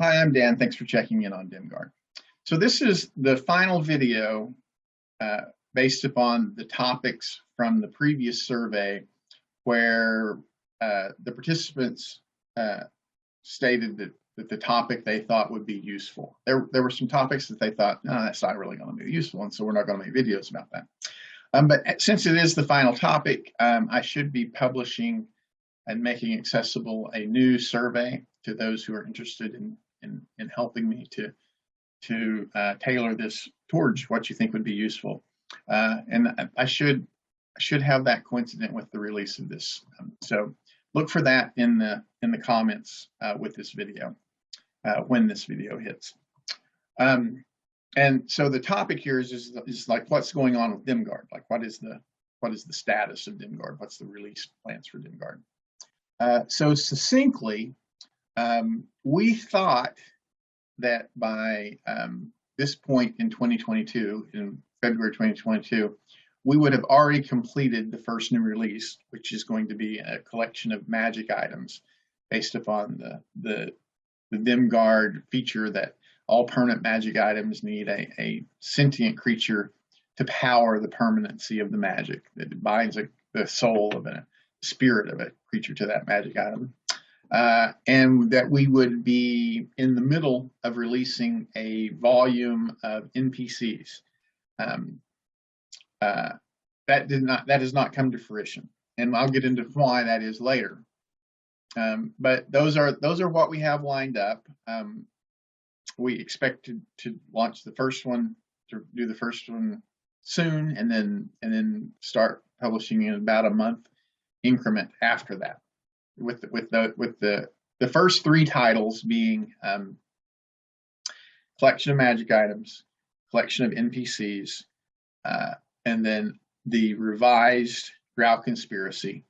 Hi, I'm Dan. Thanks for checking in on Dimgaard. So this is the final video based upon the topics from the previous survey where the participants stated that the topic they thought would be useful. There were some topics that they thought, no, that's not really going to be useful, and so we're not going to make videos about that. But since it is the final topic, I should be publishing and making accessible a new survey to those who are interested in helping me to tailor this towards what you think would be useful. And I should have that coincident with the release of this. So look for that in the comments with this video when this video hits. And so the topic here is like what's going on with Dimgaard? Like what is the status of Dimgaard? What's the release plans for Dimgaard? So succinctly, we thought that by this point in 2022, in February 2022, we would have already completed the first new release, which is going to be a collection of magic items based upon the Dimgaard feature that all permanent magic items need a sentient creature to power the permanency of the magic that binds the soul of a spirit of a creature to that magic item. And that we would be in the middle of releasing a volume of NPCs. That has not come to fruition, and I'll get into why that is later. But those are what we have lined up. We expect to launch the first one, to do the first one soon, and then start publishing in about a month increment after that, with the first three titles being collection of magic items, collection of NPCs, and then the revised Dimgaard Conspiracy.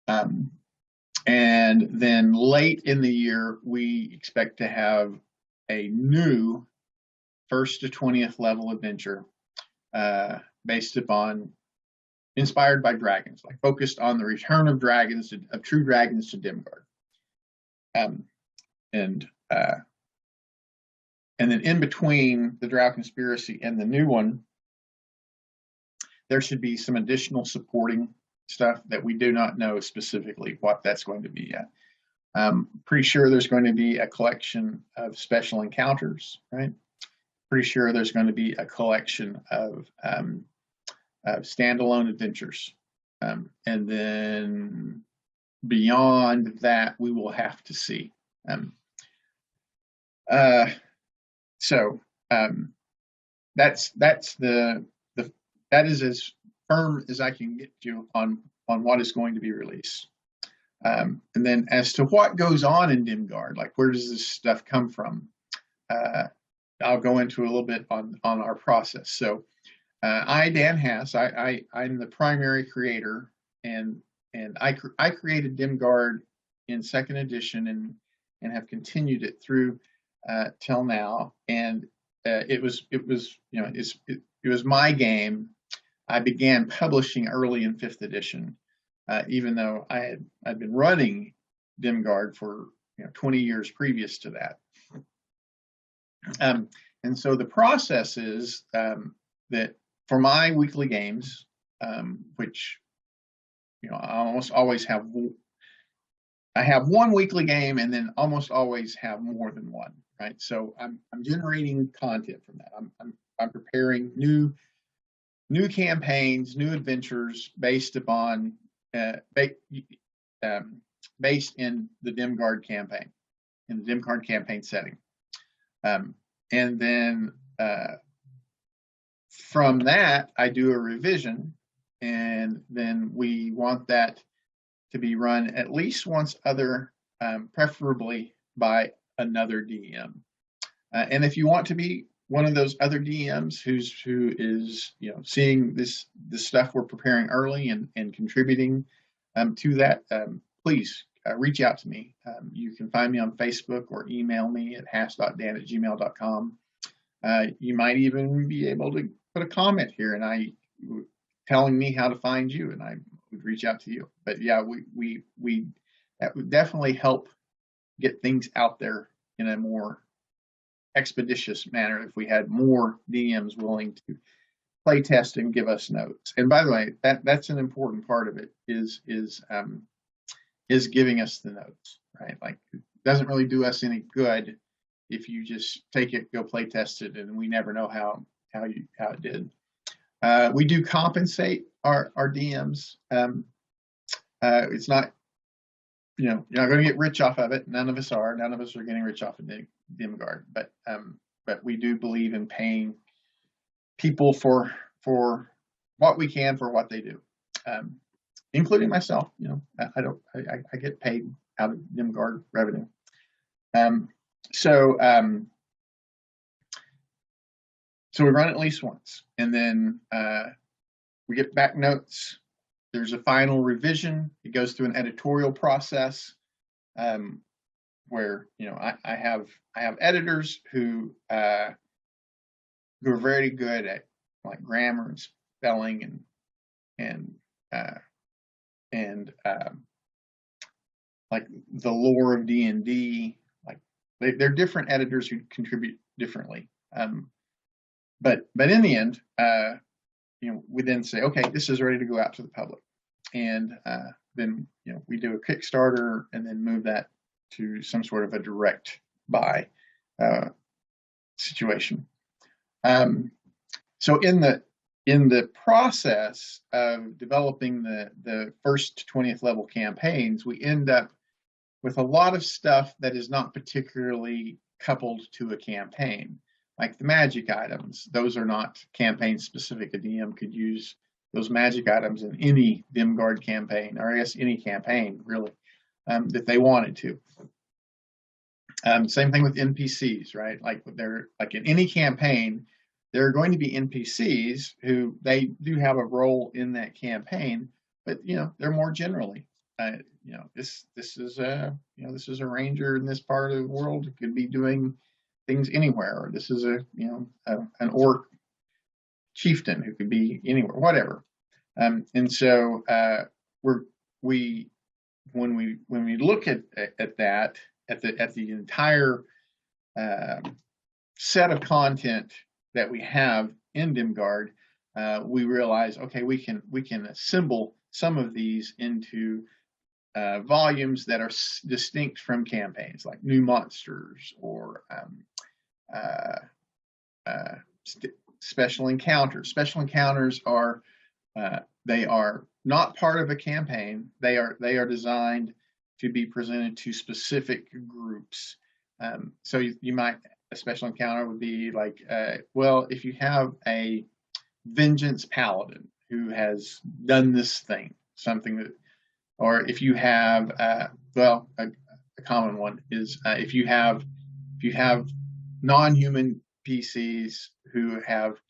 And then late in the year, we expect to have a new 1st to 20th level adventure based upon, inspired by dragons, like focused on the return of dragons, of true dragons to Dimgaard. And then in between the Dimgaard Conspiracy and the new one, there should be some additional supporting stuff that we do not know specifically what that's going to be yet. Pretty sure there's going to be a collection of special encounters, right? Pretty sure there's going to be a collection of standalone adventures. And then beyond that, we will have to see. That is as firm as I can get you on what is going to be released. And then as to what goes on in Dimgaard, like where does this stuff come from? I'll go into a little bit on our process. So Dan Haas, I'm the primary creator, and I created Dimgaard in 2nd edition and have continued it through till now. And it was my game. I began publishing early in 5th edition, even though I'd been running Dimgaard for 20 years previous to that. And so the process is that for my weekly games, which I almost always have, I have one weekly game and then almost always have more than one, right? So I'm generating content from that. I'm preparing new campaigns, new adventures based upon based in the Dimgaard campaign, in the Dimgaard campaign setting. And then from that, I do a revision, and then we want that to be run at least once other, preferably by another DM. And if you want to be one of those other DMs who is seeing this stuff we're preparing early and contributing to that, please reach out to me. You can find me on Facebook or email me at haas.dan@gmail.com. You might even be able to put a comment here and telling me how to find you, and I would reach out to you. But yeah, that would definitely help get things out there in a more expeditious manner if we had more DMs willing to play test and give us notes. And by the way, that's an important part of it is giving us the notes, right? Like, it doesn't really do us any good if you just take it, go play test it, and we never know how it did. We do compensate our DMs. It's not, you're not going to get rich off of it. None of us are. None of us are getting rich off of Dimgaard. But we do believe in paying people for what we can for what they do, including myself. I get paid out of Dimgaard revenue. So we run at least once, and then we get back notes. There's a final revision. It goes through an editorial process, where I have editors who are very good at like grammar and spelling and like the lore of D&D. Like they're different editors who contribute differently. But in the end, we then say, okay, this is ready to go out to the public, and then we do a Kickstarter and then move that to some sort of a direct buy situation. So in the process of developing the first 20th level campaigns, we end up with a lot of stuff that is not particularly coupled to a campaign. Like the magic items, those are not campaign specific. A DM could use those magic items in any Dimgaard campaign, or I guess any campaign really, that they wanted to. Same thing with NPCs, right? Like in any campaign, there are going to be NPCs who they do have a role in that campaign, but they're more generally. This is a ranger in this part of the world who could be doing things anywhere, or this is an orc chieftain who could be anywhere, whatever. And so when we look at that, at the entire set of content that we have in Dimgaard, we realize, okay, we can assemble some of these into volumes that are distinct from campaigns, like new monsters or special encounters. Special encounters are they are not part of a campaign. They are designed to be presented to specific groups. So you might, a special encounter would be like, well, if you have a vengeance paladin who has done this thing, something that, or if you have, a common one is if you have non-human PCs who have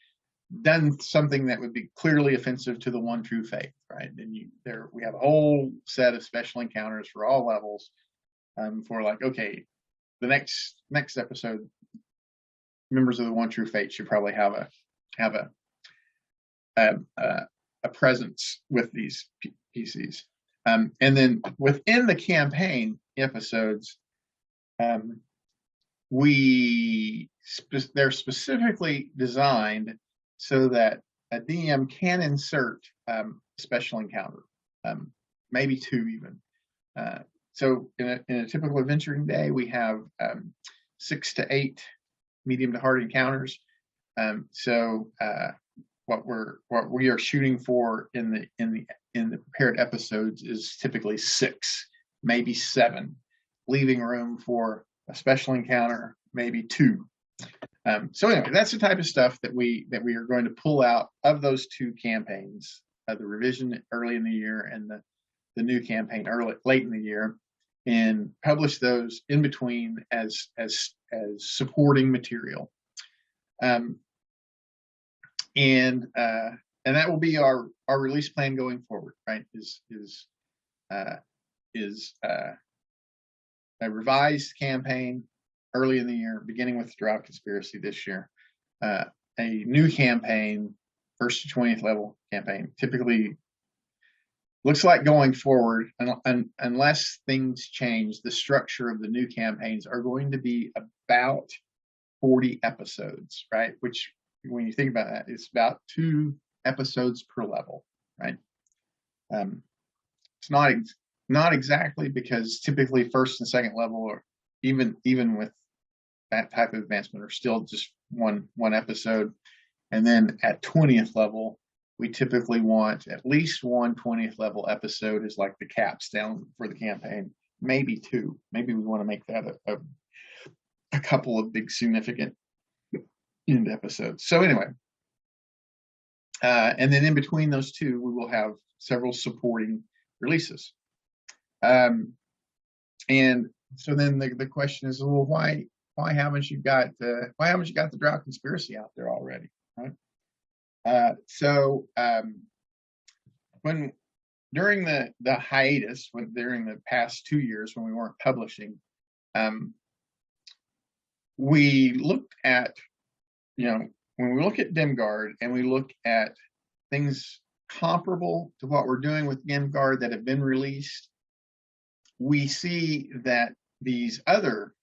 done something that would be clearly offensive to the one true faith, right? And we have a whole set of special encounters for all levels, for like, okay, the next episode, members of the one true faith should probably have a presence with these PCs. And then within the campaign episodes, they're specifically designed so that a DM can insert a special encounter, maybe two even. So in a typical adventuring day, we have 6 to 8 medium to hard encounters. So what we are shooting for in the prepared episodes is typically 6, maybe 7, leaving room for a special encounter, maybe 2. So anyway, that's the type of stuff that we are going to pull out of those 2 campaigns, the revision early in the year and the new campaign late in the year, and publish those in between as supporting material. And that will be our release plan going forward, right? Is a revised campaign early in the year, beginning with Dimgaard Conspiracy this year. A new campaign, first to 20th level campaign, typically looks like going forward, unless things change, the structure of the new campaigns are going to be about 40 episodes, right? Which, when you think about that, it's about 2 episodes per level, right? It's not exactly, because typically first and second level, or even with that type of advancement, are still just one episode. And then at 20th level, we typically want at least one 20th level episode is like the capstone for the campaign, maybe 2. Maybe we want to make that a couple of big significant end episodes. So anyway, and then in between those 2, we will have several supporting releases. And so then the question is, well, why haven't you got the Drow Conspiracy out there already, right? When during the hiatus, during the past 2 years when we weren't publishing, we looked at, when we look at Dimgaard and we look at things comparable to what we're doing with Dimgaard that have been released, we see that these other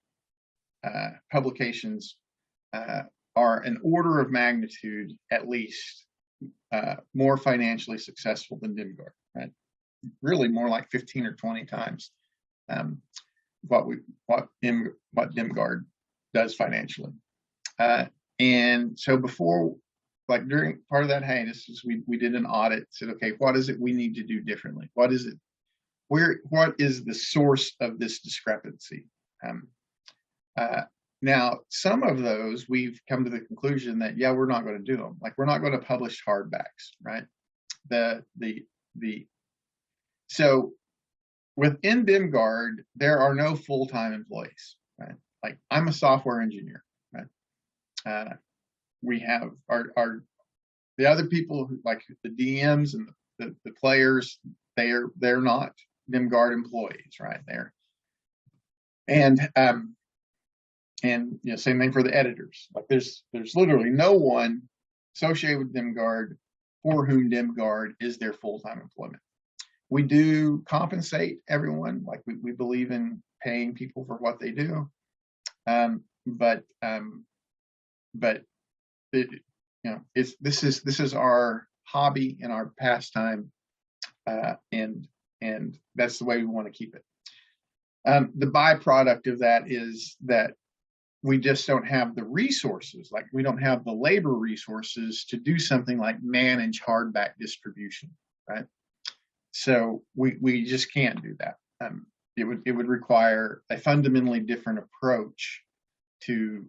publications are an order of magnitude, at least, more financially successful than Dimgaard, right? Really more like 15 or 20 times what Dimgaard does financially. And so before, like during part of that hiatus, we did an audit, said, okay, what is it we need to do differently? What is the source of this discrepancy? Now, some of those we've come to the conclusion that, we're not going to do them. Like, we're not going to publish hardbacks, right? So within Dimgaard, there are no full-time employees, right? Like, I'm a software engineer, right? We have the other people who, like the DMs and the players, they're not Dimgaard employees, right? And same thing for the editors. Like, there's literally no one associated with Dimgaard for whom Dimgaard is their full-time employment. We do compensate everyone. Like, we believe in paying people for what they do, but this is our hobby and our pastime, and that's the way we want to keep it. The byproduct of that is that we just don't have the resources. Like, we don't have the labor resources to do something like manage hardback distribution, right? So we just can't do that. It would require a fundamentally different approach to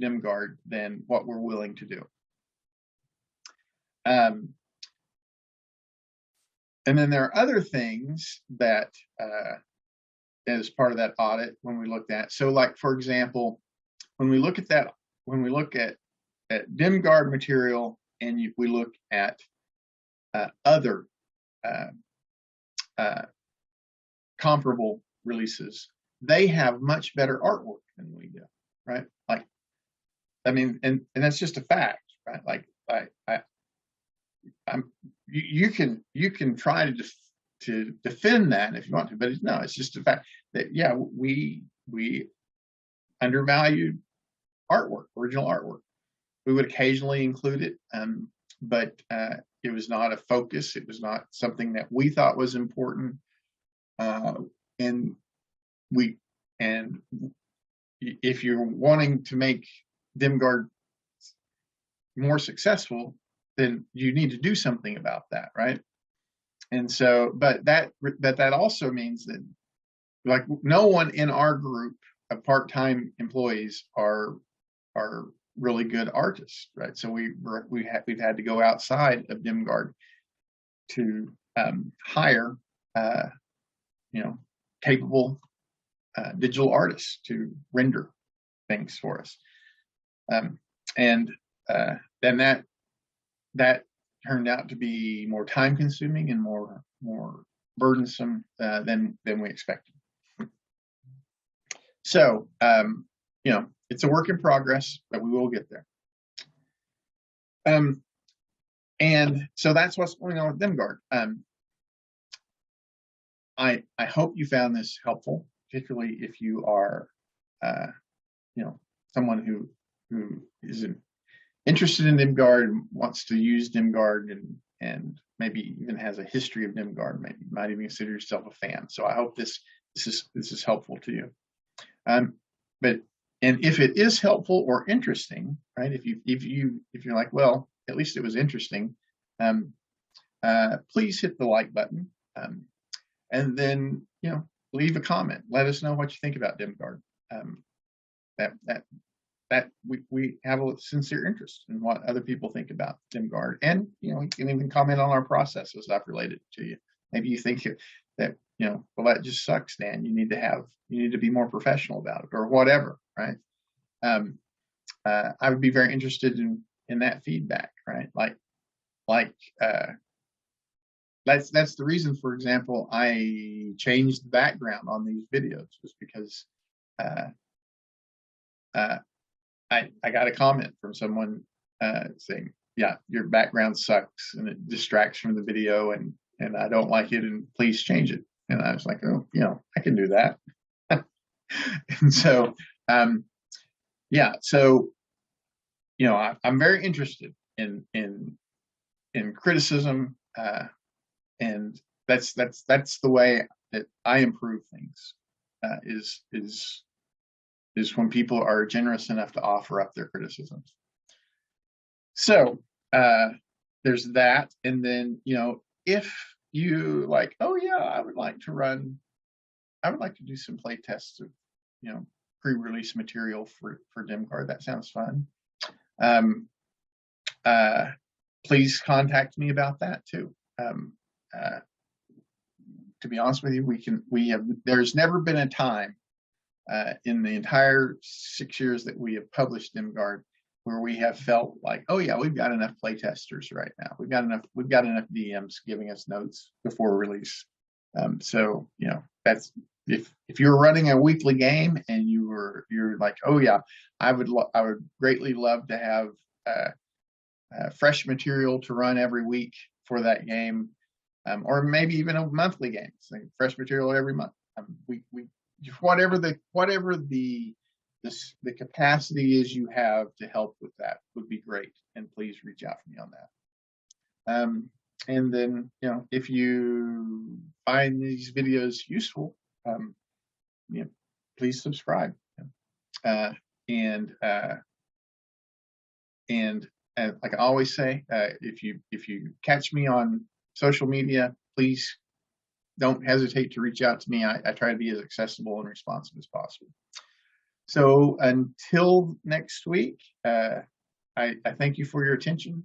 Dimgaard than what we're willing to do. And then there are other things that, as part of that audit, when we looked at, so like, for example, when we look at Dimgaard material and we look at other comparable releases, they have much better artwork than we do, right? Like, I mean, and that's just a fact, right? Like, you can try to defend that if you want to, but it's just a fact that we undervalued artwork, original artwork. We would occasionally include it, but it was not a focus. It was not something that we thought was important. And if you're wanting to make Dimgaard more successful, then you need to do something about that, right? And so, but that also means that, like, no one in our group of part-time employees are really good artists, right? So we've had to go outside of Dimgaard to hire capable digital artists to render things for us, and then that turned out to be more time-consuming and more burdensome than we expected. So it's a work in progress, but we will get there. And so that's what's going on with Dimgaard. I hope you found this helpful, particularly if you are, someone who is interested in Dimgaard and wants to use Dimgaard and maybe even has a history of Dimgaard. Maybe you might even consider yourself a fan. So I hope this is helpful to you. But if it is helpful or interesting, right? If you're like, well, at least it was interesting, please hit the like button, and then leave a comment. Let us know what you think about Dimgaard. That we have a sincere interest in what other people think about Dimgaard, and you can even comment on our processes I've related to you. Maybe you think that well, that just sucks, Dan. You need to be more professional about it, or whatever, right? I would be very interested in that feedback, right? That's the reason, for example, I changed the background on these videos, was because I got a comment from someone saying, yeah, your background sucks and it distracts from the video, and I don't like it, and please change it. And I was like, oh, I can do that. And so, so, I'm very interested in criticism, and that's the way that I improve things, is when people are generous enough to offer up their criticisms. So there's that. And then, if you like, oh yeah, I would like to do some play tests of, pre-release material for Dimgaard. That sounds fun. Please contact me about that too. To be honest with you, there's never been a time in the entire 6 years that we have published Dimgaard where we have felt like, oh yeah, we've got enough playtesters right now. We've got enough DMs giving us notes before release. So that's if you're running a weekly game and you're like, oh yeah, I would greatly love to have fresh material to run every week for that game, or maybe even a monthly game, so fresh material every month. We whatever the capacity is you have to help with that would be great, and please reach out to me on that. And then if you find these videos useful, please subscribe. And like I always say, if you catch me on social media, please don't hesitate to reach out to me. I try to be as accessible and responsive as possible. So until next week, I thank you for your attention.